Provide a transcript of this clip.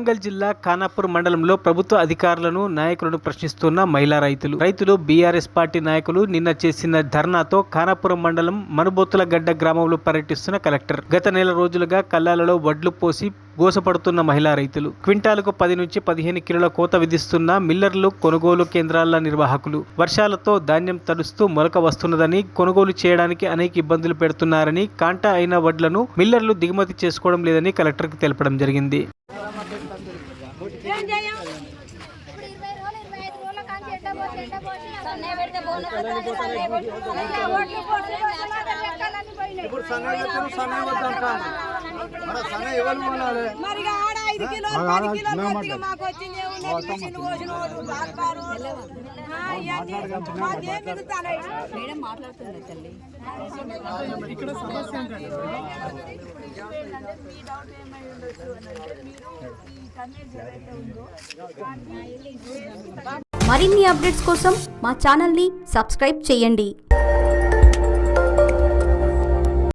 వరంగల్ జిల్లా ఖానాపూర్ మండలంలో ప్రభుత్వ అధికారులను నాయకులను ప్రశ్నిస్తున్న మహిళా రైతులు బీఆర్ఎస్ పార్టీ నాయకులు నిన్న చేసిన ధర్నాతో ఖానాపురం మండలం మనుబోతులగడ్డ గ్రామంలో పర్యటిస్తున్న కలెక్టర్ గత నెల రోజులుగా కల్లాలలో వడ్లు పోసి గోసపడుతున్న మహిళా రైతులు క్వింటాలకు 10 నుంచి 15 కిలోల కోత విధిస్తున్న మిల్లర్లు కొనుగోలు కేంద్రాల నిర్వాహకులు వర్షాలతో ధాన్యం తడుస్తూ మొలక వస్తున్నదని కొనుగోలు చేయడానికి అనేక ఇబ్బందులు పెడుతున్నారని కాంటా అయిన వడ్లను మిల్లర్లు దిగుమతి చేసుకోవడం లేదని కలెక్టర్కి తెలపడం జరిగింది. మరిన్ని అప్డేట్స్ కోసం మా ఛానల్ని సబ్స్క్రైబ్ చేయండి.